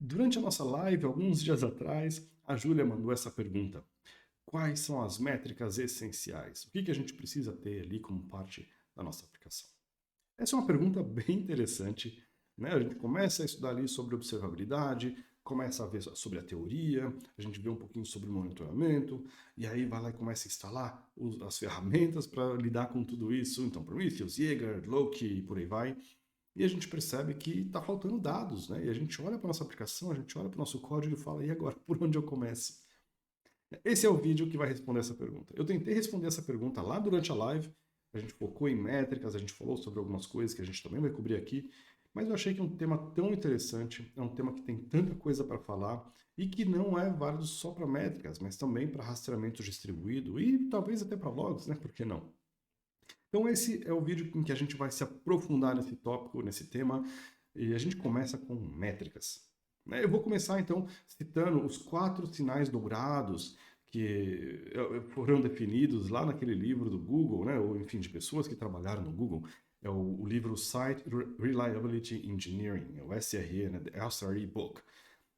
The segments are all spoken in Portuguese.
Durante a nossa live, alguns dias atrás, a Júlia mandou essa pergunta: quais são as métricas essenciais? O que a gente precisa ter ali como parte da nossa aplicação? Essa é uma pergunta bem interessante, né? A gente começa a estudar ali sobre observabilidade, começa a ver sobre a teoria, a gente vê um pouquinho sobre o monitoramento, e aí vai lá e começa a instalar as ferramentas para lidar com tudo isso. Então, Prometheus, Jaeger, Loki e por aí vai. E a gente percebe que está faltando dados, né? E a gente olha para nossa aplicação, a gente olha para o nosso código e fala, e agora, por onde eu começo? Esse é o vídeo que vai responder essa pergunta. Eu tentei responder essa pergunta lá durante a live, a gente focou em métricas, a gente falou sobre algumas coisas que a gente também vai cobrir aqui, mas eu achei que é um tema tão interessante, é um tema que tem tanta coisa para falar e que não é válido só para métricas, mas também para rastreamento distribuído e talvez até para logs, né? Por que não? Então esse é o vídeo em que a gente vai se aprofundar nesse tópico, nesse tema, e a gente começa com métricas. Eu vou começar então citando os 4 sinais dourados que foram definidos lá naquele livro do Google, né, ou enfim, de pessoas que trabalharam no Google. É o livro Site Reliability Engineering, o SRE, né, The SRE Book.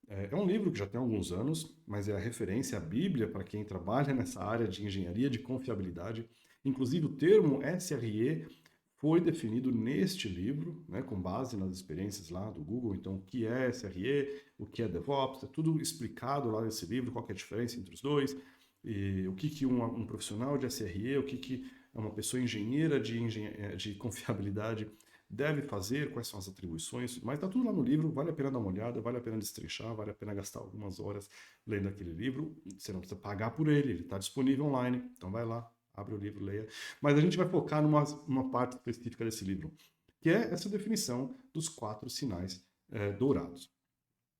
É um livro que já tem alguns anos, mas é a referência, a bíblia para quem trabalha nessa área de engenharia de confiabilidade. Inclusive, o termo SRE foi definido neste livro, né, com base nas experiências lá do Google. Então, o que é SRE, o que é DevOps, é tudo explicado lá nesse livro, qual que é a diferença entre os dois, e o que um profissional de SRE, o que uma pessoa engenheira de confiabilidade deve fazer, quais são as atribuições, mas está tudo lá no livro, vale a pena dar uma olhada, vale a pena destrinchar, vale a pena gastar algumas horas lendo aquele livro. Você não precisa pagar por ele está disponível online, então vai lá, abre o livro, leia. Mas a gente vai focar numa parte específica desse livro, que é essa definição dos 4 sinais dourados.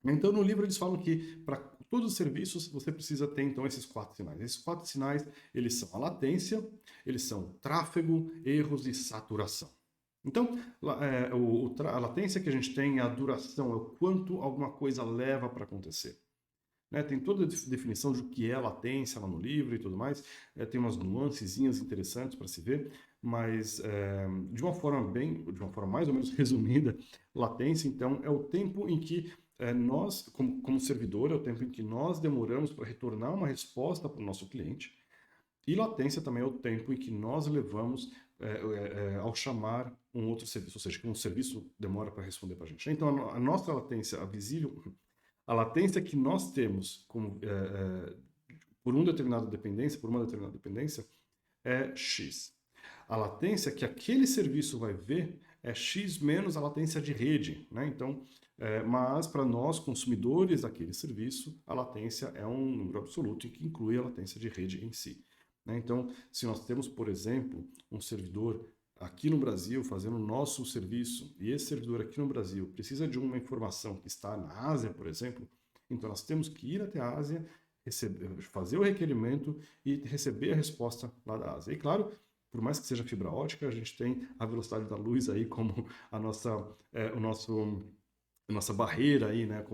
Então, no livro eles falam que para todos os serviços você precisa ter então esses 4 sinais. Esses 4 sinais, eles são a latência, eles são o tráfego, erros e saturação. Então, a latência que a gente tem é a duração, é o quanto alguma coisa leva para acontecer. Né? Tem toda a definição de o que é latência lá no livro e tudo mais, tem umas nuancezinhas interessantes para se ver, mas de uma forma mais ou menos resumida, latência então é o tempo em que nós, como servidor, é o tempo em que nós demoramos para retornar uma resposta para o nosso cliente. E latência também é o tempo em que nós levamos ao chamar um outro serviço, ou seja, que um serviço demora para responder para a gente. Então, a nossa latência, a latência que nós temos por uma determinada dependência, é X. A latência que aquele serviço vai ver é X menos a latência de rede, né? Então, mas para nós, consumidores daquele serviço, a latência é um número absoluto que inclui a latência de rede em si. Né? Então, se nós temos, por exemplo, um servidor aqui no Brasil fazendo o nosso serviço, e esse servidor aqui no Brasil precisa de uma informação que está na Ásia, por exemplo, então nós temos que ir até a Ásia, fazer o requerimento e receber a resposta lá da Ásia. E claro, por mais que seja fibra ótica, a gente tem a velocidade da luz aí como a nossa barreira aí, né?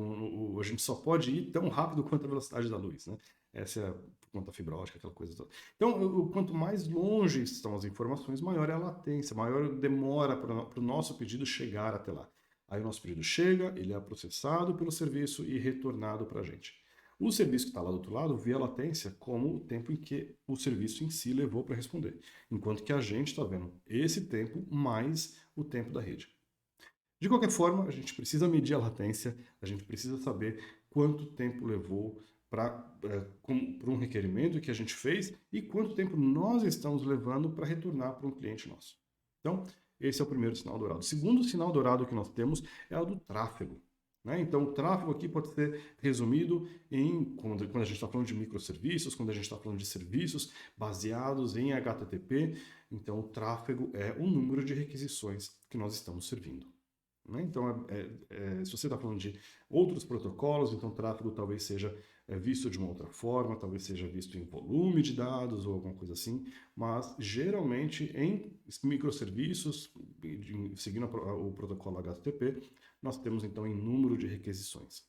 A gente só pode ir tão rápido quanto a velocidade da luz, né? Essa é por conta da fibra ótica, aquela coisa toda. Então, quanto mais longe estão as informações, maior é a latência, maior demora para o nosso pedido chegar até lá. Aí o nosso pedido chega, ele é processado pelo serviço e retornado para a gente. O serviço que está lá do outro lado vê a latência como o tempo em que o serviço em si levou para responder, enquanto que a gente está vendo esse tempo mais o tempo da rede. De qualquer forma, a gente precisa medir a latência, a gente precisa saber quanto tempo levou para um requerimento que a gente fez e quanto tempo nós estamos levando para retornar para um cliente nosso. Então, esse é o primeiro sinal dourado. O segundo sinal dourado que nós temos é o do tráfego. Né? Então, o tráfego aqui pode ser resumido quando a gente está falando de microserviços, quando a gente está falando de serviços baseados em HTTP. Então, o tráfego é o número de requisições que nós estamos servindo. Né? Então, se você está falando de outros protocolos, então o tráfego talvez seja visto de uma outra forma, talvez seja visto em volume de dados ou alguma coisa assim, mas geralmente em microserviços, seguindo o protocolo HTTP, nós temos então em número de requisições.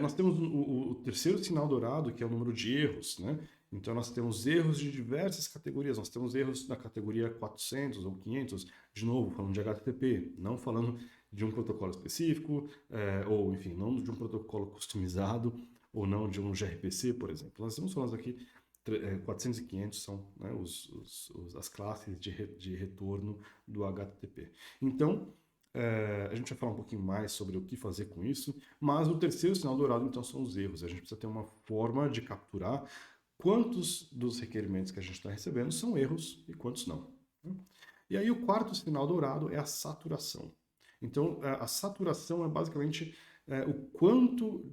Nós temos o terceiro sinal dourado, que é o número de erros, né? Então, nós temos erros de diversas categorias. Nós temos erros na categoria 400 ou 500, de novo, falando de HTTP, não falando de um protocolo específico, ou enfim, não de um protocolo customizado, ou não de um gRPC, por exemplo. Nós estamos falando aqui, 400 e 500 são, né, as classes de retorno do HTTP. Então, a gente vai falar um pouquinho mais sobre o que fazer com isso, mas o terceiro sinal dourado, então, são os erros. A gente precisa ter uma forma de capturar quantos dos requerimentos que a gente está recebendo são erros e quantos não. E aí o quarto sinal dourado é a saturação. Então, a saturação é basicamente o quanto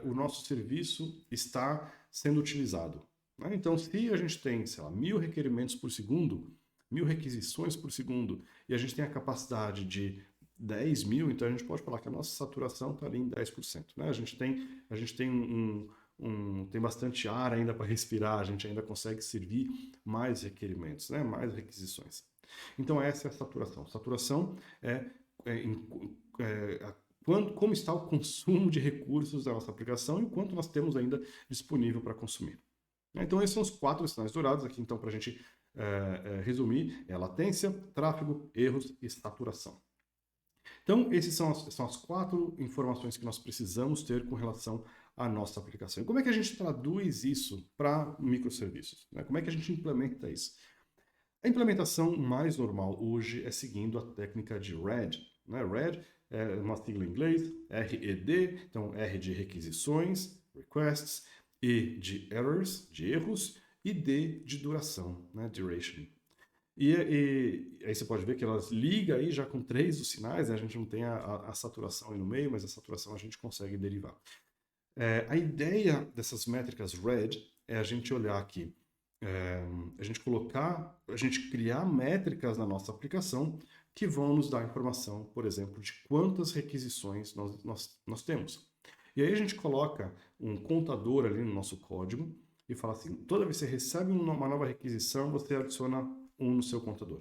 o nosso serviço está sendo utilizado. Né? Então, se a gente tem, sei lá, 1000 requerimentos por segundo, 1000 requisições por segundo, e a gente tem a capacidade de 10.000, então a gente pode falar que a nossa saturação está ali em 10%. Né? A gente tem tem bastante ar ainda para respirar, a gente ainda consegue servir mais requerimentos, né? Mais requisições. Então essa é a saturação. Saturação como está o consumo de recursos da nossa aplicação e o quanto nós temos ainda disponível para consumir. Então esses são os 4 sinais dourados aqui, então, para a gente resumir, é latência, tráfego, erros e saturação. Então, essas são as 4 informações que nós precisamos ter com relação à nossa aplicação. E como é que a gente traduz isso para microserviços? Né? Como é que a gente implementa isso? A implementação mais normal hoje é seguindo a técnica de RED. Né? RED é uma sigla em inglês, RED, então R de requisições, requests, E de errors, de erros, e D de duração, né? Duration. E aí você pode ver que elas ligam aí já com 3 dos sinais, né? A gente não tem a saturação aí no meio, mas a saturação a gente consegue derivar. A ideia dessas métricas RED é a gente olhar aqui, a gente criar métricas na nossa aplicação que vão nos dar informação, por exemplo, de quantas requisições nós temos. E aí a gente coloca um contador ali no nosso código e fala assim, toda vez que você recebe uma nova requisição, você adiciona 1 no seu contador.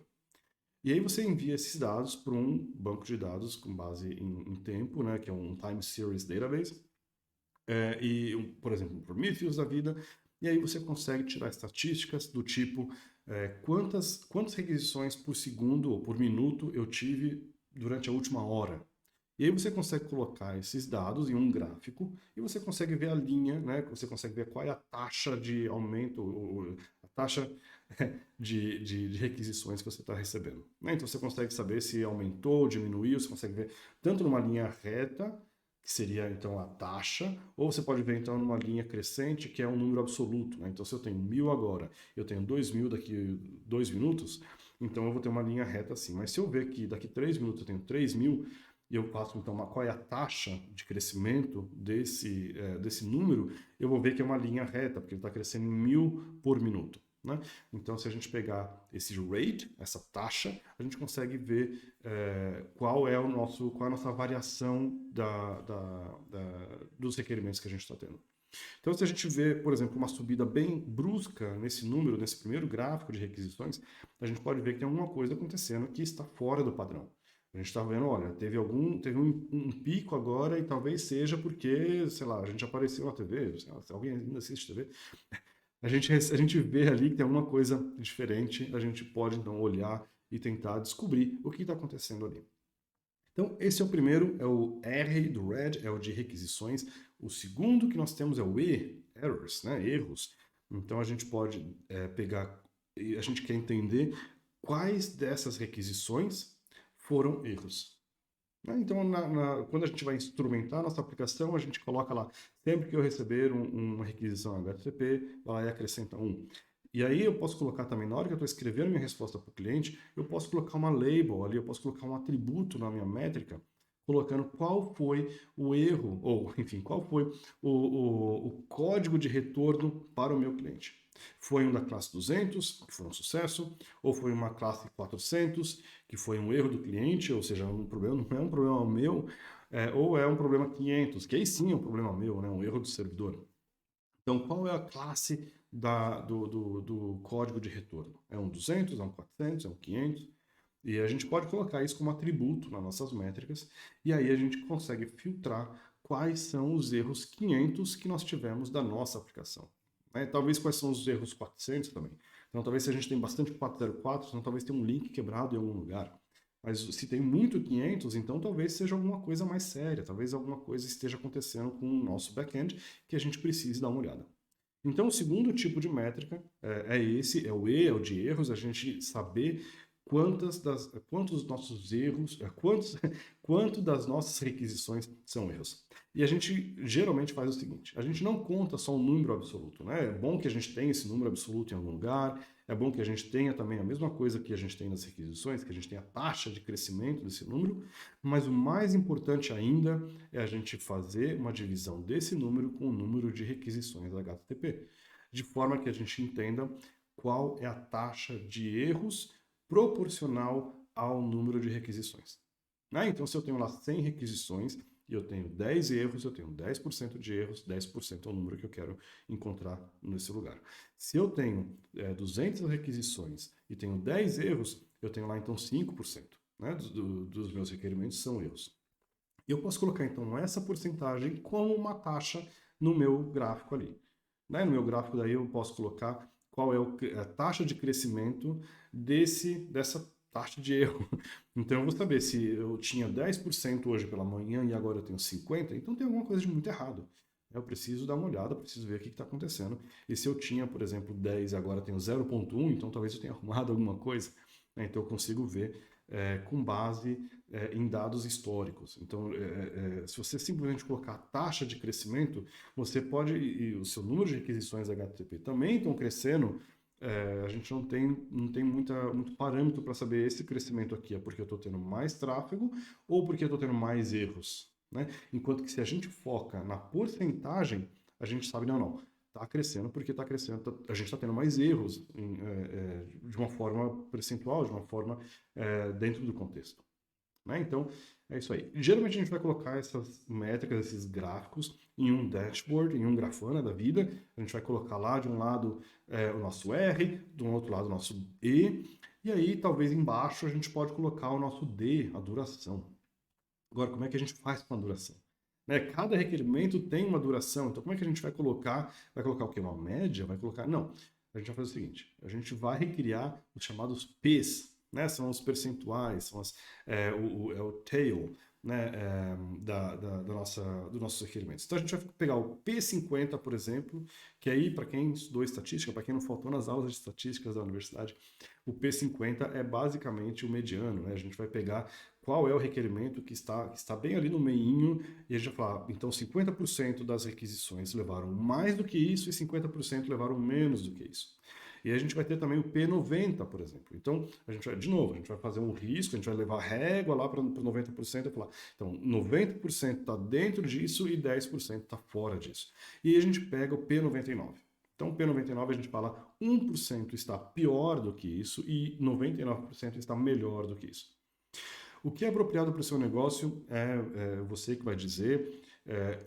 E aí você envia esses dados para um banco de dados com base em tempo, né, que é um Time Series Database, por exemplo, um Prometheus da vida, e aí você consegue tirar estatísticas do tipo quantas requisições por segundo ou por minuto eu tive durante a última hora. E aí você consegue colocar esses dados em um gráfico e você consegue ver a linha, né? Você consegue ver qual é a taxa de aumento, a taxa de requisições que você está recebendo. Né? Então você consegue saber se aumentou, diminuiu, você consegue ver tanto numa linha reta, que seria então a taxa, ou você pode ver então numa linha crescente, que é um número absoluto. Né? Então se eu tenho 1000 agora, eu tenho 2000 daqui 2 minutos, então eu vou ter uma linha reta assim. Mas se eu ver que daqui 3 minutos eu tenho 3000, e eu faço então qual é a taxa de crescimento desse número, eu vou ver que é uma linha reta, porque ele está crescendo em 1000 por minuto. Né? Então, se a gente pegar esse rate, essa taxa, a gente consegue ver qual é a nossa variação dos requerimentos que a gente está tendo. Então, se a gente vê, por exemplo, uma subida bem brusca nesse número, nesse primeiro gráfico de requisições, a gente pode ver que tem alguma coisa acontecendo que está fora do padrão. A gente está vendo, olha, teve um pico agora e talvez seja porque, sei lá, a gente apareceu na TV, sei lá, se alguém ainda assiste TV, a gente vê ali que tem alguma coisa diferente, a gente pode então olhar e tentar descobrir o que está acontecendo ali. Então, esse é o primeiro, é o R do RED, é o de requisições. O segundo que nós temos é o E, errors, né, erros. Então, a gente pode pegar, a gente quer entender quais dessas requisições foram erros. Então, quando a gente vai instrumentar a nossa aplicação, a gente coloca lá, sempre que eu receber uma requisição HTTP, vai lá e acrescenta 1. E aí eu posso colocar também, na hora que eu estou escrevendo minha resposta para o cliente, eu posso colocar uma label ali, eu posso colocar um atributo na minha métrica, colocando qual foi o erro, ou enfim, qual foi o código de retorno para o meu cliente. Foi um da classe 200, que foi um sucesso, ou foi uma classe 400, que foi um erro do cliente, ou seja, um problema, não é um problema meu, ou é um problema 500, que aí sim é um problema meu, né, um erro do servidor. Então, qual é a classe do código de retorno? É um 200, é um 400, é um 500? E a gente pode colocar isso como atributo nas nossas métricas, e aí a gente consegue filtrar quais são os erros 500 que nós tivemos da nossa aplicação. Talvez quais são os erros 400 também. Então, talvez se a gente tem bastante 404, então talvez tenha um link quebrado em algum lugar. Mas se tem muito 500, então talvez seja alguma coisa mais séria, talvez alguma coisa esteja acontecendo com o nosso back-end que a gente precise dar uma olhada. Então, o segundo tipo de métrica é esse, é o E, é o de erros, a gente saber quantos dos nossos erros, quanto das nossas requisições são erros. E a gente geralmente faz o seguinte, a gente não conta só um número absoluto, né? É bom que a gente tenha esse número absoluto em algum lugar, é bom que a gente tenha também a mesma coisa que a gente tem nas requisições, que a gente tenha a taxa de crescimento desse número, mas o mais importante ainda é a gente fazer uma divisão desse número com o número de requisições HTTP, de forma que a gente entenda qual é a taxa de erros proporcional ao número de requisições. Né? Então, se eu tenho lá 100 requisições e eu tenho 10 erros, eu tenho 10% de erros, 10% é o número que eu quero encontrar nesse lugar. Se eu tenho 200 requisições e tenho 10 erros, eu tenho lá então 5%, né, dos meus requerimentos são erros. Eu posso colocar então essa porcentagem como uma taxa no meu gráfico ali. Né? No meu gráfico daí eu posso colocar qual é a taxa de crescimento dessa taxa de erro. Então eu vou saber se eu tinha 10% hoje pela manhã e agora eu tenho 50%, então tem alguma coisa de muito errado. Eu preciso dar uma olhada, preciso ver o que está acontecendo. E se eu tinha, por exemplo, 10 e agora tenho 0,1, então talvez eu tenha arrumado alguma coisa. Né? Então eu consigo ver com base em dados históricos. Então, se você simplesmente colocar a taxa de crescimento, você pode, e o seu número de requisições HTTP também estão crescendo, a gente não tem muito parâmetro para saber esse crescimento aqui é porque eu estou tendo mais tráfego ou porque eu estou tendo mais erros. Né? Enquanto que se a gente foca na porcentagem, a gente sabe, não, está crescendo porque está crescendo, a gente está tendo mais erros de uma forma percentual, de uma forma dentro do contexto. Né? Então, é isso aí. Geralmente a gente vai colocar essas métricas, esses gráficos, em um dashboard, em um Grafana da vida. A gente vai colocar lá de um lado o nosso R, do outro lado o nosso E, e aí talvez embaixo a gente pode colocar o nosso D, a duração. Agora, como é que a gente faz com a duração? Né? Cada requerimento tem uma duração, então como é que a gente vai colocar? Vai colocar o quê? Uma média? Vai colocar... Não, a gente vai fazer o seguinte, a gente vai recriar os chamados P's, né? São os percentuais, são é o tail, né? Dos nossos requerimentos. Então a gente vai pegar o P50, por exemplo, que aí, para quem estudou estatística, para quem não faltou nas aulas de estatísticas da universidade, o P50 é basicamente o mediano, né? A gente vai pegar qual é o requerimento que está bem ali no meinho, e a gente vai falar, então 50% das requisições levaram mais do que isso e 50% levaram menos do que isso. E a gente vai ter também o P90, por exemplo. Então, a gente vai, de novo, a gente vai fazer um risco, a gente vai levar a régua lá para 90% e falar, então 90% está dentro disso e 10% está fora disso. E aí a gente pega o P99. Então, o P99 a gente fala 1% está pior do que isso e 99% está melhor do que isso. O que é apropriado para o seu negócio é você que vai dizer.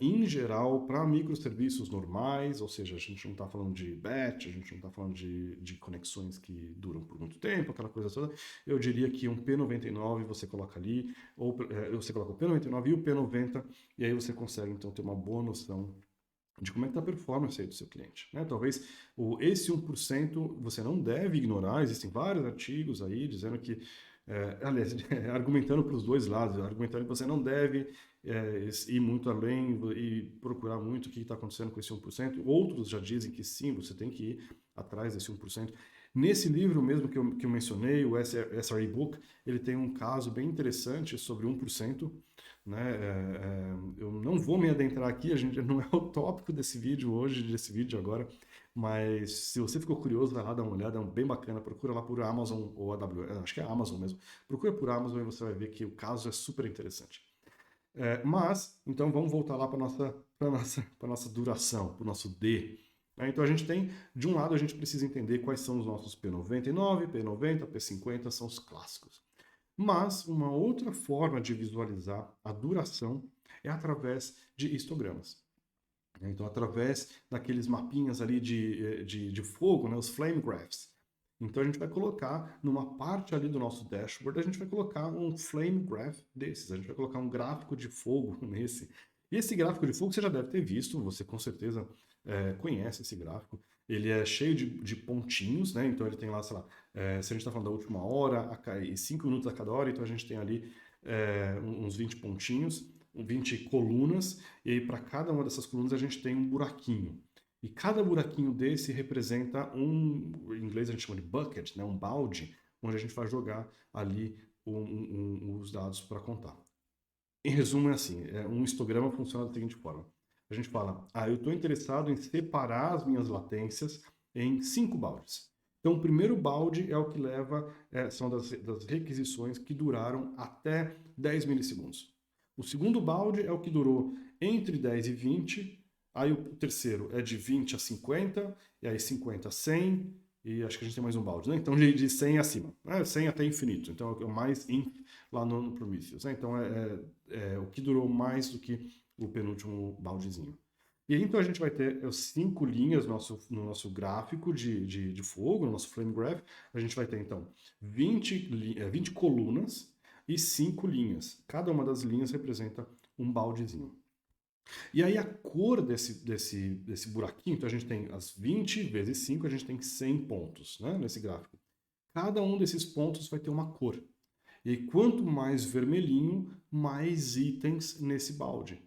Em geral, para microserviços normais, ou seja, a gente não está falando de batch, a gente não está falando de conexões que duram por muito tempo, aquela coisa toda, eu diria que um P99 você coloca ali, ou você coloca o P99 e o P90, e aí você consegue então ter uma boa noção de como é que está a performance aí do seu cliente. Né? Talvez esse 1% você não deve ignorar, existem vários artigos aí dizendo que aliás, argumentando para os dois lados, argumentando que você não deve ir muito além e procurar muito o que está acontecendo com esse 1%. Outros já dizem que sim, você tem que ir atrás desse 1%. Nesse livro mesmo que eu mencionei, o SRE Book, ele tem um caso bem interessante sobre 1%. Né? Eu não vou me adentrar aqui, a gente não é o tópico desse vídeo hoje, desse vídeo agora, mas se você ficou curioso, vai lá dar uma olhada, é bem bacana, procura lá por Amazon ou AWS, acho que é Amazon mesmo, procura por Amazon e você vai ver que o caso é super interessante. Mas, então vamos voltar lá para a nossa duração, para o nosso D. Então a gente tem, de um lado a gente precisa entender quais são os nossos P99, P90, P50, são os clássicos. Mas uma outra forma de visualizar a duração é através de histogramas. Então, através daqueles mapinhas ali de fogo, né, os flame graphs. Então, a gente vai colocar numa parte ali do nosso dashboard, a gente vai colocar um flame graph desses. A gente vai colocar um gráfico de fogo nesse. E esse gráfico de fogo você já deve ter visto, você com certeza conhece esse gráfico. ele é cheio de pontinhos, né? Então ele tem lá, sei lá, se a gente está falando da última hora, e 5 minutos a cada hora, então a gente tem ali uns 20 pontinhos, 20 colunas, e aí para cada uma dessas colunas a gente tem um buraquinho. E cada buraquinho desse representa em inglês a gente chama de bucket, né? Um balde, onde a gente vai jogar ali os dados para contar. Em resumo, é assim, um histograma funciona da seguinte forma. A gente fala, eu estou interessado em separar as minhas latências em 5 baldes. Então, o primeiro balde é o que leva, são das requisições que duraram até 10 milissegundos. O segundo balde é o que durou entre 10 e 20, aí o terceiro é de 20 a 50, e aí 50 a 100, e acho que a gente tem mais um balde, né? Então, de 100 acima, 100 até infinito. Então, é o mais lá no Prometheus, né? Então, o que durou mais do que o penúltimo baldezinho. E aí, então, a gente vai ter 5 linhas no nosso gráfico de fogo, no nosso flame graph. A gente vai ter, então, 20 colunas e 5 linhas. Cada uma das linhas representa um baldezinho. E aí a cor desse buraquinho, então a gente tem as 20 vezes 5, a gente tem 100 pontos, né, nesse gráfico. Cada um desses pontos vai ter uma cor. E quanto mais vermelhinho, mais itens nesse balde.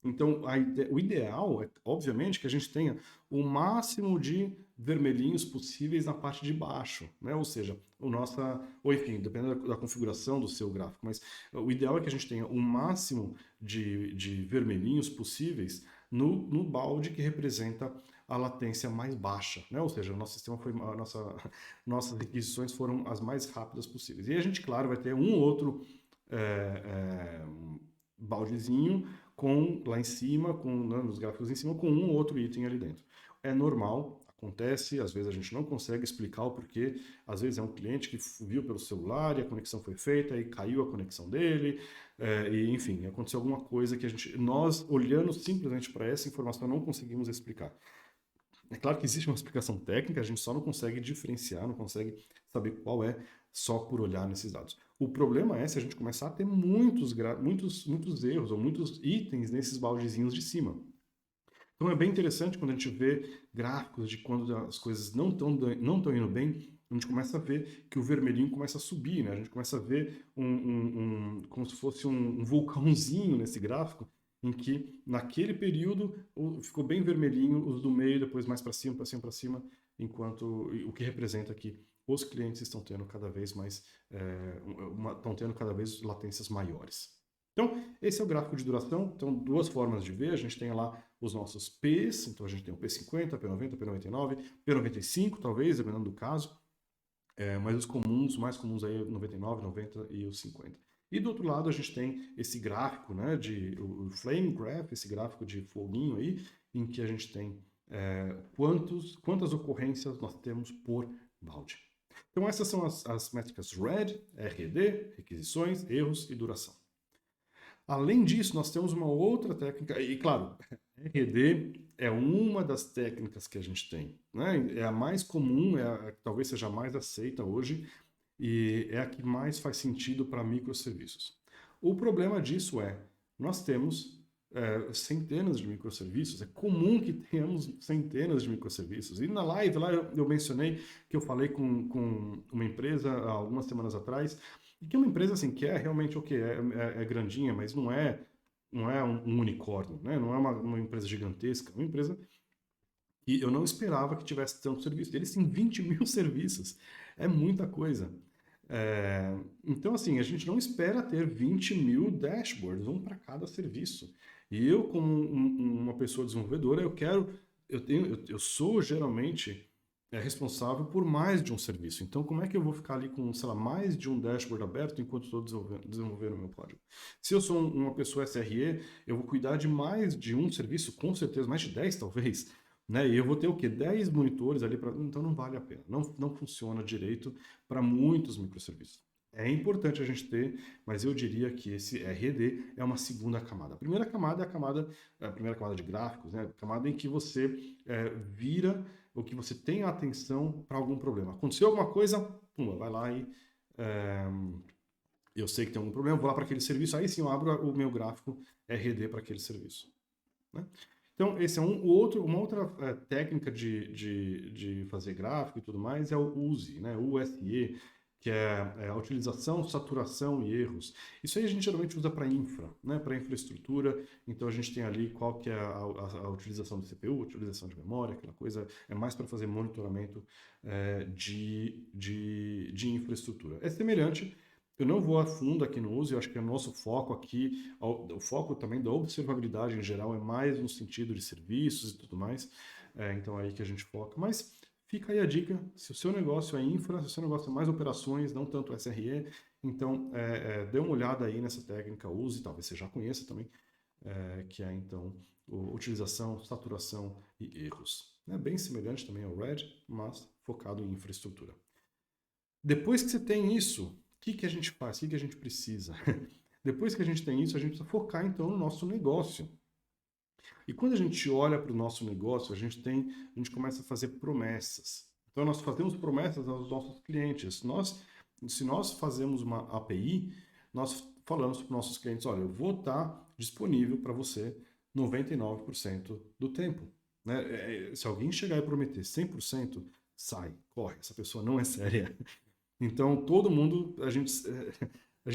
Então, o ideal é, obviamente, que a gente tenha o máximo de vermelhinhos possíveis na parte de baixo, né? Ou seja, ou enfim, dependendo da configuração do seu gráfico, mas o ideal é que a gente tenha o máximo de vermelhinhos possíveis no balde que representa a latência mais baixa, né? Ou seja, o nosso sistema nossas requisições foram as mais rápidas possíveis. E a gente, claro, vai ter um outro baldezinho lá em cima, nos gráficos em cima, com um ou outro item ali dentro. É normal, acontece, às vezes a gente não consegue explicar o porquê, às vezes é um cliente que viu pelo celular e a conexão foi feita e caiu a conexão dele, e enfim, aconteceu alguma coisa que nós olhando simplesmente para essa informação não conseguimos explicar. É claro que existe uma explicação técnica, a gente só não consegue diferenciar, não consegue saber qual é só por olhar nesses dados. O problema é se a gente começar a ter muitos erros ou muitos itens nesses baldezinhos de cima. Então é bem interessante quando a gente vê gráficos de quando as coisas não estão indo bem, a gente começa a ver que o vermelhinho começa a subir, né? A gente começa a ver como se fosse um vulcãozinho nesse gráfico, em que naquele período ficou bem vermelhinho, os do meio depois mais para cima, para cima, para cima, enquanto o que representa que os clientes estão tendo cada vez mais, estão tendo cada vez latências maiores. Então, esse é o gráfico de duração. Então, duas formas de ver. A gente tem lá os nossos P's, então a gente tem o P50, P90, P99, P95, talvez, dependendo do caso. Mas os mais comuns aí, 99, 90 e os 50. E do outro lado a gente tem esse gráfico, né, o flame graph, esse gráfico de foguinho aí, em que a gente tem quantas ocorrências nós temos por balde. Então essas são as métricas RED, RED, requisições, erros e duração. Além disso, nós temos uma outra técnica, e claro, RED é uma das técnicas que a gente tem, né? É a mais comum, talvez seja a mais aceita hoje, e é a que mais faz sentido para microserviços. O problema disso nós temos centenas de microserviços, é comum que tenhamos centenas de microserviços. E na live lá eu mencionei que eu falei com uma empresa há algumas semanas atrás, e que é uma empresa assim, que é realmente é grandinha, mas não é um unicórnio, né? Não é uma empresa gigantesca, é uma empresa que eu não esperava que tivesse tanto serviço. Eles têm 20 mil serviços, é muita coisa. Então, assim, a gente não espera ter 20 mil dashboards, um para cada serviço. E eu, como uma pessoa desenvolvedora, eu sou geralmente responsável por mais de um serviço. Então, como é que eu vou ficar ali com, sei lá, mais de um dashboard aberto enquanto estou desenvolvendo o meu código? Se eu sou uma pessoa SRE, eu vou cuidar de mais de um serviço, com certeza, mais de 10 talvez, né? E eu vou ter o quê? 10 monitores ali, então não vale a pena. Não funciona direito para muitos microserviços. É importante a gente ter, mas eu diria que esse RED é uma segunda camada. A primeira camada é a primeira camada de gráficos, né? A camada em que você vira ou que você tem atenção para algum problema. Aconteceu alguma coisa, pum, vai lá e eu sei que tem algum problema, vou lá para aquele serviço, aí sim eu abro o meu gráfico RED para aquele serviço, né? Então, esse é uma outra técnica de fazer gráfico e tudo mais é o USE, né? USE, que é a utilização, saturação e erros. Isso aí a gente geralmente usa para infra, né? Para infraestrutura. Então, a gente tem ali qual que é a utilização do CPU, utilização de memória, aquela coisa. É mais para fazer monitoramento de infraestrutura. É semelhante. Eu não vou a fundo aqui no uso, eu acho que o nosso foco aqui, o foco também da observabilidade em geral é mais no sentido de serviços e tudo mais, então é aí que a gente foca. Mas fica aí a dica, se o seu negócio é infra, se o seu negócio é mais operações, não tanto SRE, então dê uma olhada aí nessa técnica, use, talvez você já conheça também, que é então utilização, saturação e erros. É bem semelhante também ao RED, mas focado em infraestrutura. Depois que você tem isso, o que a gente faz? O que a gente precisa? Depois que a gente tem isso, a gente precisa focar então no nosso negócio. E quando a gente olha para o nosso negócio, a gente começa a fazer promessas. Então nós fazemos promessas aos nossos clientes. Se nós fazemos uma API, nós falamos para os nossos clientes, olha, eu vou estar disponível para você 99% do tempo. Né? Se alguém chegar e prometer 100%, sai, corre, essa pessoa não é séria. Então, todo mundo, a gente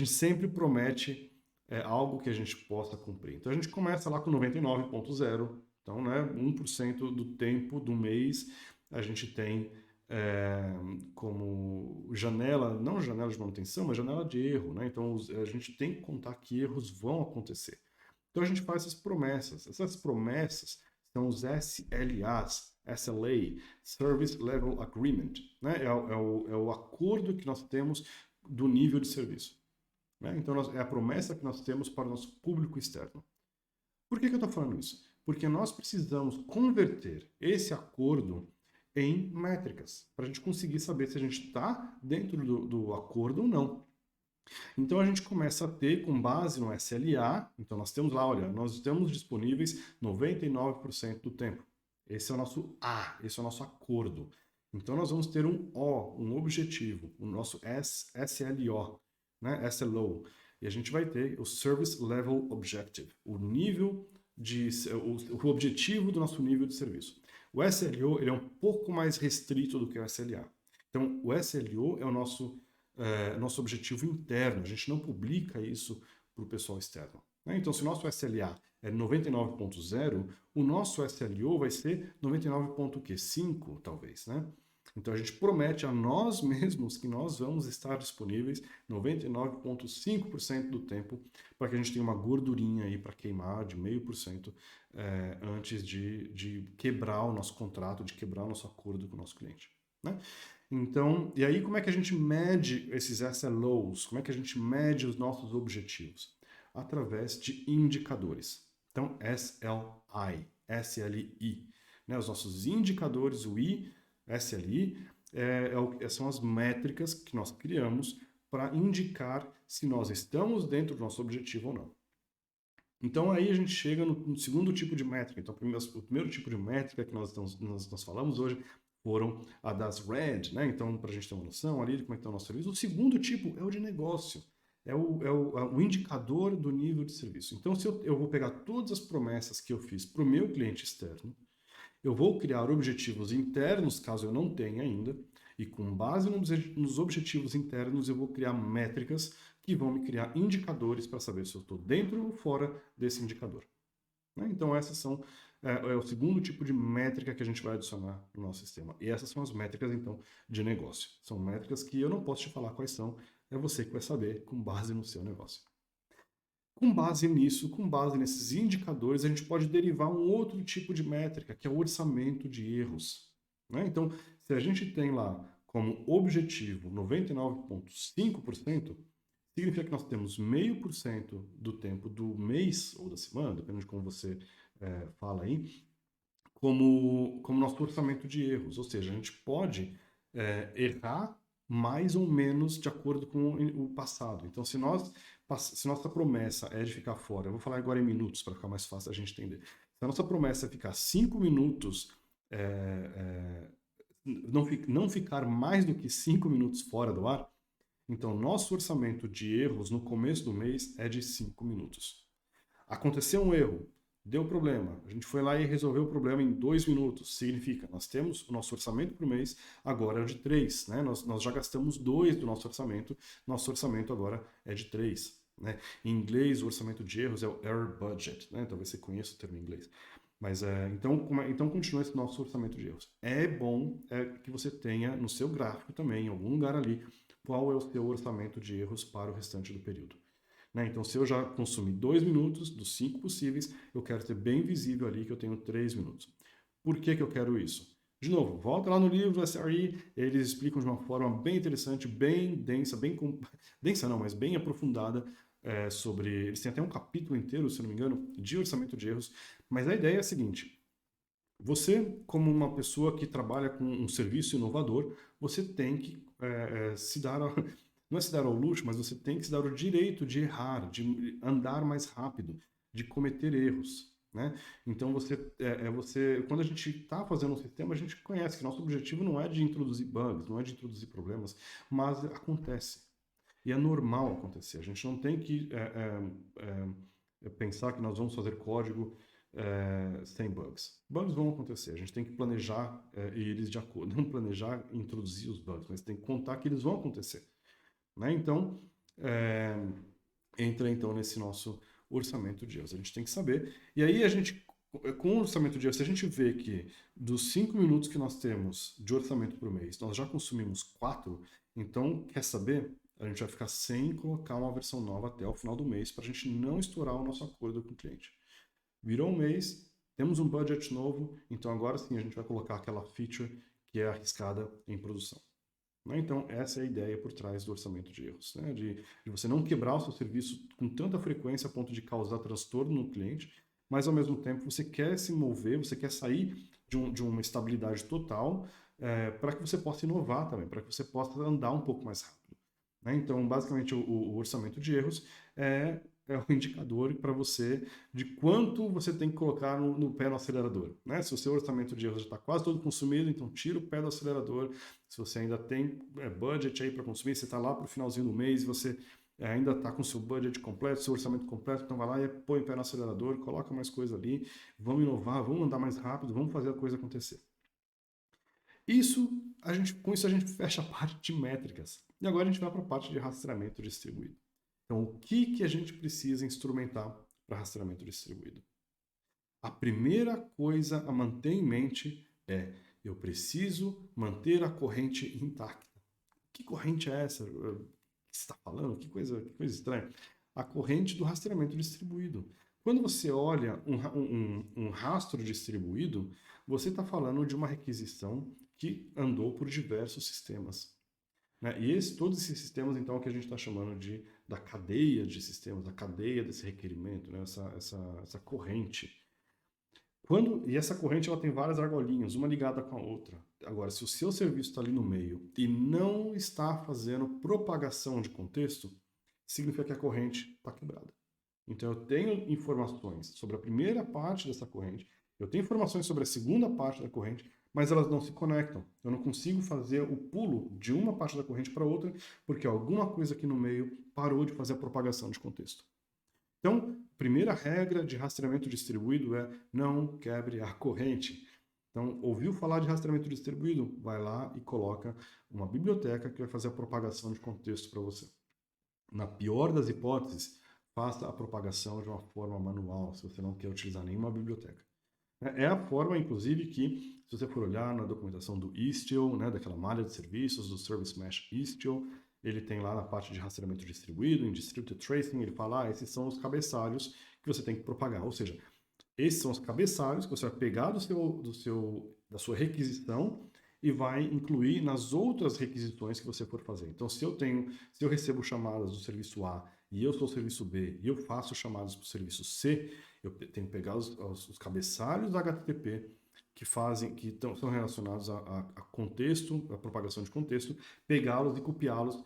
sempre promete algo que a gente possa cumprir. Então, a gente começa lá com 99,0. Então, né, 1% do tempo do mês a gente tem como janela, não janela de manutenção, mas janela de erro. Né? Então, a gente tem que contar que erros vão acontecer. Então, a gente faz essas promessas. Essas promessas são os SLAs, SLA, Service Level Agreement, né? É o acordo que nós temos do nível de serviço. Né? Então, é a promessa que nós temos para o nosso público externo. Por que eu estou falando isso? Porque nós precisamos converter esse acordo em métricas, para a gente conseguir saber se a gente está dentro do acordo ou não. Então a gente começa a ter, com base no SLA, então nós temos lá, olha, nós estamos disponíveis 99% do tempo. Esse é o nosso A, esse é o nosso acordo. Então nós vamos ter um O, um objetivo, o nosso SLO, né? SLO. E a gente vai ter o Service Level Objective, o nível o objetivo do nosso nível de serviço. O SLO ele é um pouco mais restrito do que o SLA. Então o SLO é o nosso objetivo interno, a gente não publica isso para o pessoal externo. Né? Então, se o nosso SLA é 99,0, o nosso SLO vai ser 99,5, talvez. Né? Então, a gente promete a nós mesmos que nós vamos estar disponíveis 99,5% do tempo para que a gente tenha uma gordurinha aí para queimar de 0,5% antes de quebrar o nosso contrato, de quebrar o nosso acordo com o nosso cliente. Né? Então, e aí como é que a gente mede esses SLOs? Como é que a gente mede os nossos objetivos? Através de indicadores. Então, SLI, né? Os nossos indicadores, o I, SLI, são as métricas que nós criamos para indicar se nós estamos dentro do nosso objetivo ou não. Então, aí a gente chega no segundo tipo de métrica. Então, o primeiro tipo de métrica que nós falamos hoje foram a das RED, né? Então, para a gente ter uma noção ali de como é que está o nosso serviço. O segundo tipo é o de negócio, é o indicador do nível de serviço. Então, se eu vou pegar todas as promessas que eu fiz para o meu cliente externo, eu vou criar objetivos internos, caso eu não tenha ainda, e com base nos objetivos internos, eu vou criar métricas que vão me criar indicadores para saber se eu estou dentro ou fora desse indicador. Né? Então, essas são o segundo tipo de métrica que a gente vai adicionar no nosso sistema. E essas são as métricas, então, de negócio. São métricas que eu não posso te falar quais são, é você que vai saber com base no seu negócio. Com base nisso, com base nesses indicadores, a gente pode derivar um outro tipo de métrica, que é o orçamento de erros. Né? Então, se a gente tem lá como objetivo 99,5%, significa que nós temos 0,5% do tempo do mês ou da semana, dependendo de como você fala aí, como nosso orçamento de erros. Ou seja, a gente pode errar mais ou menos de acordo com o passado. Então, se nossa promessa é de ficar fora, eu vou falar agora em minutos para ficar mais fácil a gente entender. Se a nossa promessa é ficar 5 minutos, não ficar mais do que 5 minutos fora do ar, então nosso orçamento de erros no começo do mês é de 5 minutos. Aconteceu um erro, Deu problema. A gente foi lá e resolveu o problema em 2 minutos. Significa, nós temos o nosso orçamento por mês, agora é de 3, né? Nós já gastamos 2 do nosso orçamento agora é de 3. Né? Em inglês, o orçamento de erros é o error budget, né? Talvez você conheça o termo em inglês. Mas então continua esse nosso orçamento de erros. É bom que você tenha no seu gráfico também, em algum lugar ali, qual é o seu orçamento de erros para o restante do período. Né? Então, se eu já consumi 2 minutos dos 5 possíveis, eu quero ter bem visível ali que eu tenho 3 minutos. Por que eu quero isso? De novo, volta lá no livro SRE, eles explicam de uma forma bem interessante, bem densa, densa não, mas bem aprofundada sobre... Eles têm até um capítulo inteiro, se não me engano, de orçamento de erros, mas a ideia é a seguinte: você, como uma pessoa que trabalha com um serviço inovador, você tem que se dar não é se dar ao luxo, mas você tem que se dar o direito de errar, de andar mais rápido, de cometer erros. Né? Então quando a gente está fazendo um sistema, a gente conhece que nosso objetivo não é de introduzir bugs, não é de introduzir problemas, mas acontece. E é normal acontecer. A gente não tem que pensar que nós vamos fazer código sem bugs. Bugs vão acontecer. A gente tem que planejar eles de acordo, não planejar e introduzir os bugs, mas tem que contar que eles vão acontecer. Né? Então, entra então nesse nosso orçamento de erros. A gente tem que saber. E aí com o orçamento de erros, se a gente vê que dos 5 minutos que nós temos de orçamento por mês, nós já consumimos 4, então, quer saber? A gente vai ficar sem colocar uma versão nova até o final do mês para a gente não estourar o nosso acordo com o cliente. Virou um mês, temos um budget novo, então agora sim a gente vai colocar aquela feature que é arriscada em produção. Então, essa é a ideia por trás do orçamento de erros, né? de você não quebrar o seu serviço com tanta frequência a ponto de causar transtorno no cliente, mas ao mesmo tempo você quer se mover, você quer sair de uma estabilidade total para que você possa inovar também, para que você possa andar um pouco mais rápido. Né? Então, basicamente, o orçamento de erros é o indicador para você de quanto você tem que colocar no pé no acelerador. Né? Se o seu orçamento de erros já está quase todo consumido, então tira o pé do acelerador. Se você ainda tem budget aí para consumir, você está lá para o finalzinho do mês e você ainda está com o seu budget completo, seu orçamento completo, então vai lá e põe o pé no acelerador, coloca mais coisa ali, vamos inovar, vamos andar mais rápido, vamos fazer a coisa acontecer. Com isso a gente fecha a parte de métricas. E agora a gente vai para a parte de rastreamento distribuído. Então, o que a gente precisa instrumentar para rastreamento distribuído? A primeira coisa a manter em mente é: eu preciso manter a corrente intacta. Que corrente é essa? O que você está falando? Que coisa estranha. A corrente do rastreamento distribuído. Quando você olha um rastro distribuído, você está falando de uma requisição que andou por diversos sistemas. Né? E todos esses sistemas, então, é o que a gente está chamando da cadeia de sistemas, a cadeia desse requerimento, né? essa corrente. E essa corrente ela tem várias argolinhas, uma ligada com a outra. Agora, se o seu serviço está ali no meio e não está fazendo propagação de contexto, significa que a corrente está quebrada. Então, eu tenho informações sobre a primeira parte dessa corrente, eu tenho informações sobre a segunda parte da corrente, mas elas não se conectam. Eu não consigo fazer o pulo de uma parte da corrente para outra, porque alguma coisa aqui no meio parou de fazer a propagação de contexto. Então, primeira regra de rastreamento distribuído é: não quebre a corrente. Então, ouviu falar de rastreamento distribuído? Vai lá e coloca uma biblioteca que vai fazer a propagação de contexto para você. Na pior das hipóteses, faça a propagação de uma forma manual, se você não quer utilizar nenhuma biblioteca. É a forma, inclusive, que, se você for olhar na documentação do Istio, né, daquela malha de serviços, do Service Mesh Istio, ele tem lá na parte de rastreamento distribuído, em Distributed Tracing, ele fala: esses são os cabeçalhos que você tem que propagar. Ou seja, esses são os cabeçalhos que você vai pegar da sua requisição e vai incluir nas outras requisições que você for fazer. Então, se eu recebo chamadas do serviço A e eu sou o serviço B e eu faço chamadas para o serviço C, eu tenho que pegar os cabeçalhos da HTTP que são relacionados a contexto, a propagação de contexto, pegá-los e copiá-los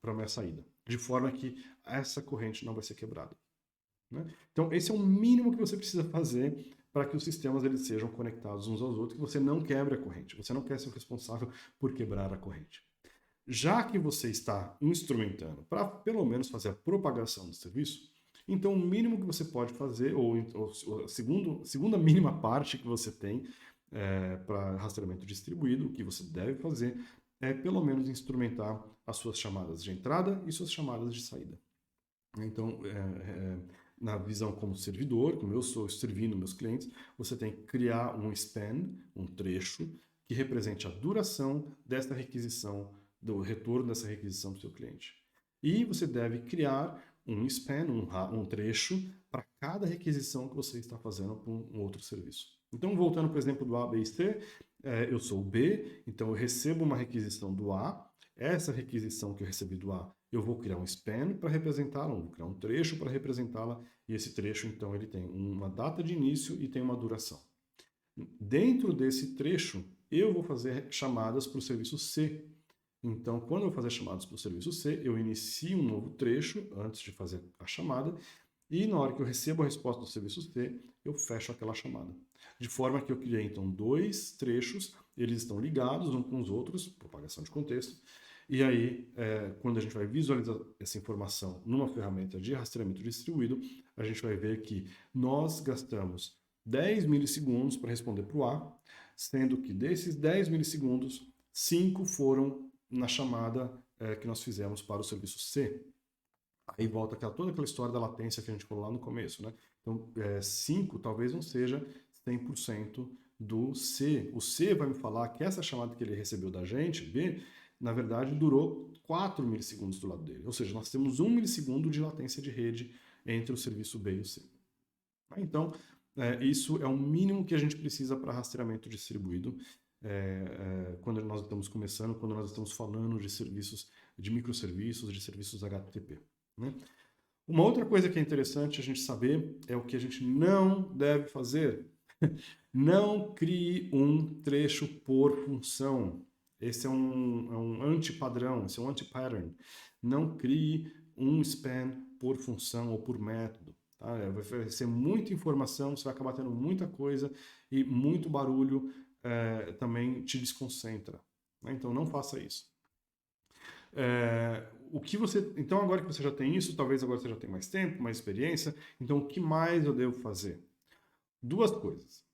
para a minha saída, de forma que essa corrente não vai ser quebrada. Né? Então, esse é o mínimo que você precisa fazer para que os sistemas eles sejam conectados uns aos outros, que você não quebre a corrente. Você não quer ser o responsável por quebrar a corrente. Já que você está instrumentando para, pelo menos, fazer a propagação do serviço, Então, o mínimo que você pode fazer, ou a segunda mínima parte que você tem para rastreamento distribuído, o que você deve fazer é pelo menos instrumentar as suas chamadas de entrada e suas chamadas de saída. Então, na visão como servidor, como eu estou servindo meus clientes, você tem que criar um span, um trecho, que represente a duração dessa requisição, do retorno dessa requisição do seu cliente. E você deve criar um span, um trecho, para cada requisição que você está fazendo para um outro serviço. Então, voltando para o exemplo do A, B e C, eu sou o B, então eu recebo uma requisição do A, essa requisição que eu recebi do A, eu vou criar um span para representá-la, vou criar um trecho para representá-la, e esse trecho, então, ele tem uma data de início e tem uma duração. Dentro desse trecho, eu vou fazer chamadas para o serviço C. Então, quando eu fazer chamadas para o serviço C, eu inicio um novo trecho antes de fazer a chamada, e na hora que eu recebo a resposta do serviço C, eu fecho aquela chamada. De forma que eu criei, então, dois trechos, eles estão ligados uns com os outros, propagação de contexto, e aí, quando a gente vai visualizar essa informação numa ferramenta de rastreamento distribuído, a gente vai ver que nós gastamos 10 milissegundos para responder para o A, sendo que desses 10 milissegundos, 5 foram na chamada que nós fizemos para o serviço C. Aí volta toda aquela história da latência que a gente falou lá no começo, né? Então, 5 talvez não seja 100% do C. O C vai me falar que essa chamada que ele recebeu da gente, B, na verdade, durou 4 milissegundos do lado dele. Ou seja, nós temos 1 milissegundo de latência de rede entre o serviço B e o C. Então, isso é o mínimo que a gente precisa para rastreamento distribuído quando nós estamos começando, quando nós estamos falando de serviços, de microserviços, de serviços HTTP. Né? Uma outra coisa que é interessante a gente saber é o que a gente não deve fazer. Não crie um trecho por função. Esse é um anti-padrão, esse é um anti-pattern. Não crie um span por função ou por método. Tá? Vai ser muita informação, você vai acabar tendo muita coisa e muito barulho também te desconcentra. Né? Então não faça isso. Então agora que você já tem isso, talvez agora você já tenha mais tempo, mais experiência, então o que mais eu devo fazer? Duas coisas.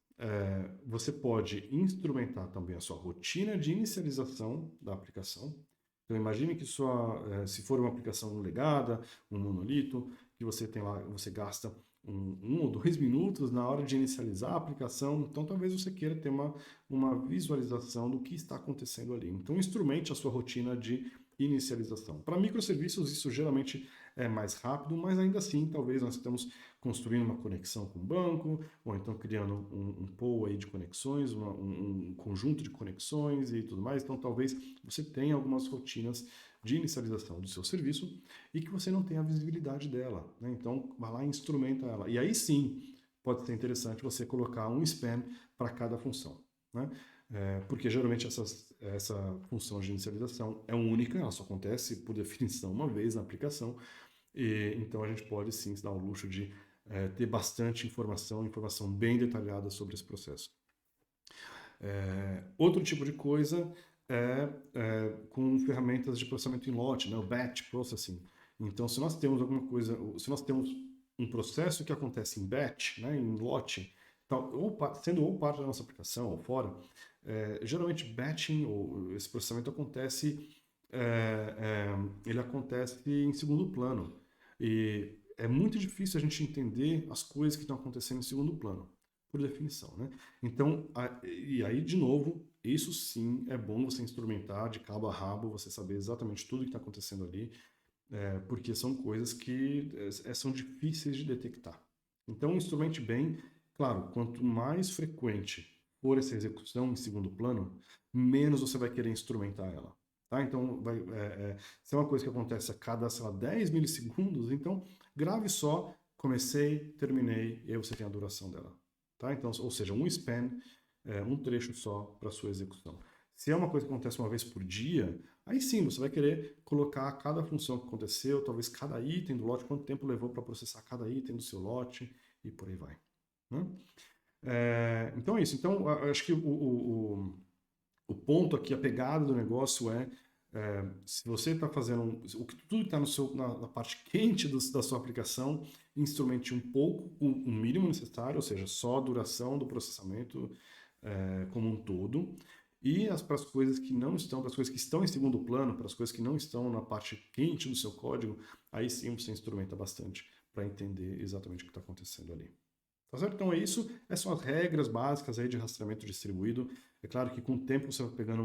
Você pode instrumentar também a sua rotina de inicialização da aplicação. Então imagine que se for uma aplicação legada, um monolito, que você tem lá, você gasta 1 ou 2 minutos na hora de inicializar a aplicação, então talvez você queira ter uma visualização do que está acontecendo ali. Então instrumente a sua rotina de inicialização. Para microserviços isso geralmente é mais rápido, mas ainda assim talvez nós estamos construindo uma conexão com o banco, ou então criando um pool aí de conexões, um conjunto de conexões e tudo mais. Então talvez você tenha algumas rotinas de inicialização do seu serviço e que você não tenha a visibilidade dela. Né? Então vai lá e instrumenta ela. E aí sim pode ser interessante você colocar um span para cada função. Né? Porque geralmente essa função de inicialização é única, ela só acontece por definição uma vez na aplicação, e então a gente pode sim se dar o luxo de ter bastante informação bem detalhada sobre esse processo. Outro tipo de coisa com ferramentas de processamento em lote, né, o batch processing. Então, se nós temos alguma coisa, se nós temos um processo que acontece em batch, né, em lote, sendo ou parte da nossa aplicação ou fora, geralmente batching, ou esse processamento acontece, ele acontece em segundo plano. E é muito difícil a gente entender as coisas que estão acontecendo em segundo plano, por definição, né? Então, e aí, de novo, isso sim é bom você instrumentar de cabo a rabo, você saber exatamente tudo que está acontecendo ali, porque são coisas que são difíceis de detectar. Então, instrumente bem, claro, quanto mais frequente for essa execução em segundo plano, menos você vai querer instrumentar ela. Tá? Então, se é uma coisa que acontece a cada, sei lá, 10 milissegundos, então grave só, comecei, terminei, e aí você tem a duração dela. Tá? Então, ou seja, um span, um trecho só para sua execução. Se é uma coisa que acontece uma vez por dia, aí sim, você vai querer colocar cada função que aconteceu, talvez cada item do lote, quanto tempo levou para processar cada item do seu lote, e por aí vai. Né? Então é isso. Então, acho que o ponto aqui, a pegada do negócio se você está fazendo tudo que está na parte quente da sua aplicação, instrumente um pouco o mínimo necessário, ou seja, só a duração do processamento como um todo, e para as coisas que não estão, para as coisas que estão em segundo plano, para as coisas que não estão na parte quente do seu código, aí sim você instrumenta bastante para entender exatamente o que está acontecendo ali. Tá certo? Então é isso, essas são as regras básicas aí de rastreamento distribuído. É claro que com o tempo você vai pegando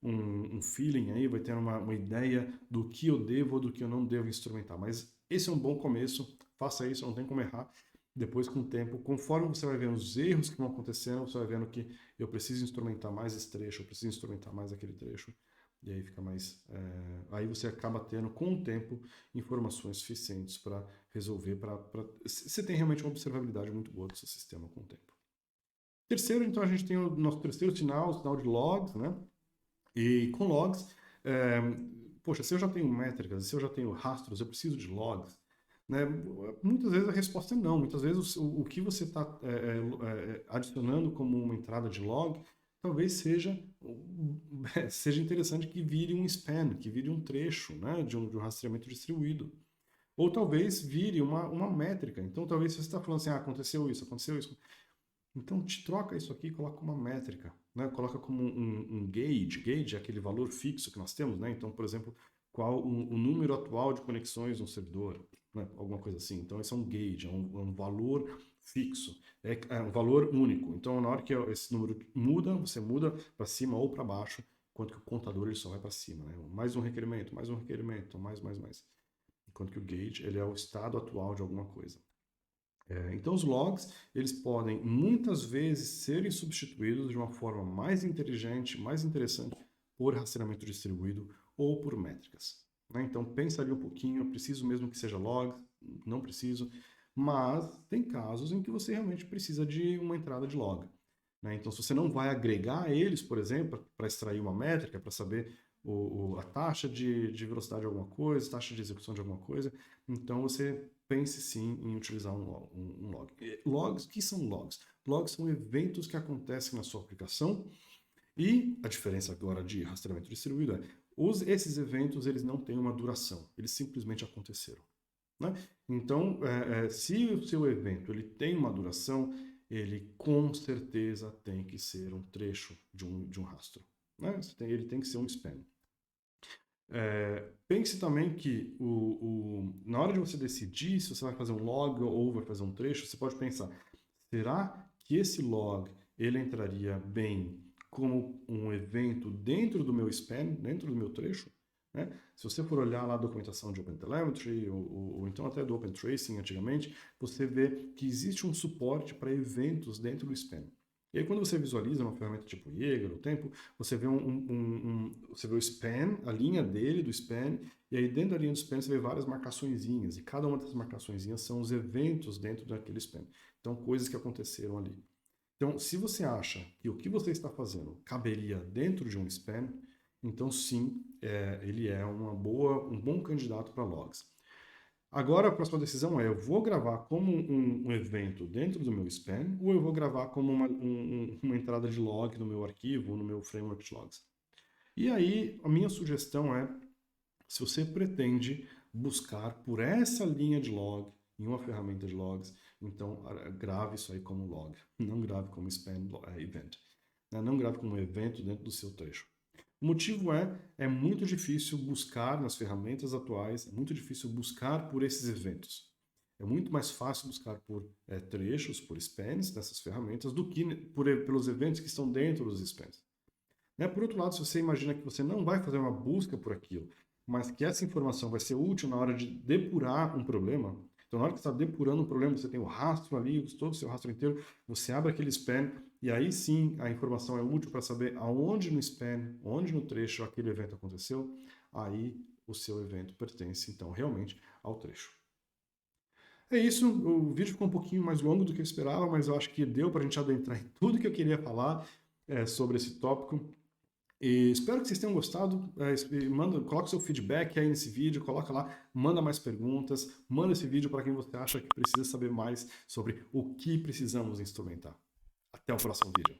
um feeling aí, vai tendo uma ideia do que eu devo ou do que eu não devo instrumentar. Mas esse é um bom começo, faça isso, não tem como errar. Depois, com o tempo, conforme você vai vendo os erros que vão acontecendo, você vai vendo que eu preciso instrumentar mais esse trecho, eu preciso instrumentar mais aquele trecho, e aí fica mais... aí você acaba tendo, com o tempo, informações suficientes para resolver, você tem realmente uma observabilidade muito boa do seu sistema com o tempo. Terceiro, então, a gente tem o nosso terceiro sinal, o sinal de logs, né? E com logs, poxa, se eu já tenho métricas, se eu já tenho rastros, eu preciso de logs, né? Muitas vezes a resposta é não. Muitas vezes o que você está adicionando como uma entrada de log, talvez seja interessante que vire um span, que vire um trecho, né, de um rastreamento distribuído. Ou talvez vire uma métrica. Então, talvez você está falando assim, aconteceu isso, aconteceu isso. Então, te troca isso aqui e coloca uma métrica, né? Coloca como um gauge. Gauge é aquele valor fixo que nós temos, né? Então, por exemplo, qual o número atual de conexões no servidor, né? Alguma coisa assim. Então, esse é um gauge, é um valor fixo, é um valor único. Então, na hora que esse número muda, você muda para cima ou para baixo, enquanto que o contador ele só vai para cima, né? Mais um requerimento, mais. Enquanto que o gauge ele é o estado atual de alguma coisa. Então os logs, eles podem muitas vezes serem substituídos de uma forma mais inteligente, mais interessante, por rastreamento distribuído ou por métricas. Né? Então pensa ali um pouquinho, eu preciso mesmo que seja logs, não preciso, mas tem casos em que você realmente precisa de uma entrada de log. Né? Então se você não vai agregar eles, por exemplo, para extrair uma métrica, para saber a taxa de velocidade de alguma coisa, taxa de execução de alguma coisa, então você pense sim em utilizar um log. Logs, o que são logs? Logs são eventos que acontecem na sua aplicação e a diferença agora de rastreamento distribuído é esses eventos eles não têm uma duração, eles simplesmente aconteceram. Né? Então, se o seu evento ele tem uma duração, ele com certeza tem que ser um trecho de um rastro. Né? Ele tem que ser um span. Pense também que na hora de você decidir se você vai fazer um log ou vai fazer um trecho, você pode pensar, será que esse log ele entraria bem como um evento dentro do meu span, dentro do meu trecho? Né? Se você for olhar lá a documentação de OpenTelemetry ou então até do OpenTracing antigamente, você vê que existe um suporte para eventos dentro do span. E aí, quando você visualiza uma ferramenta tipo Jaeger, o tempo, você vê você vê o span, a linha dele, do span, e aí dentro da linha do span você vê várias marcaçõezinhas, e cada uma dessas marcaçõezinhas são os eventos dentro daquele span. Então, coisas que aconteceram ali. Então, se você acha que o que você está fazendo caberia dentro de um span, então sim, ele é um bom candidato para logs. Agora a próxima decisão é, eu vou gravar como um evento dentro do meu span ou eu vou gravar como uma entrada de log no meu arquivo ou no meu framework de logs. E aí a minha sugestão é, se você pretende buscar por essa linha de log em uma ferramenta de logs, então grave isso aí como log, não grave como span event. Não grave como evento dentro do seu trecho. O motivo é muito difícil buscar nas ferramentas atuais, é muito difícil buscar por esses eventos. É muito mais fácil buscar por trechos, por spans nessas ferramentas, do que pelos eventos que estão dentro dos spans. Né? Por outro lado, se você imagina que você não vai fazer uma busca por aquilo, mas que essa informação vai ser útil na hora de depurar um problema, então na hora que você está depurando um problema, você tem o rastro ali, todo o seu rastro inteiro, você abre aquele span e aí sim a informação é útil para saber aonde no span, onde no trecho aquele evento aconteceu, aí o seu evento pertence então realmente ao trecho. É isso, o vídeo ficou um pouquinho mais longo do que eu esperava, mas eu acho que deu para a gente adentrar em tudo que eu queria falar sobre esse tópico. E espero que vocês tenham gostado. Coloca seu feedback aí nesse vídeo, coloca lá, manda mais perguntas, manda esse vídeo para quem você acha que precisa saber mais sobre o que precisamos instrumentar. Até o próximo vídeo.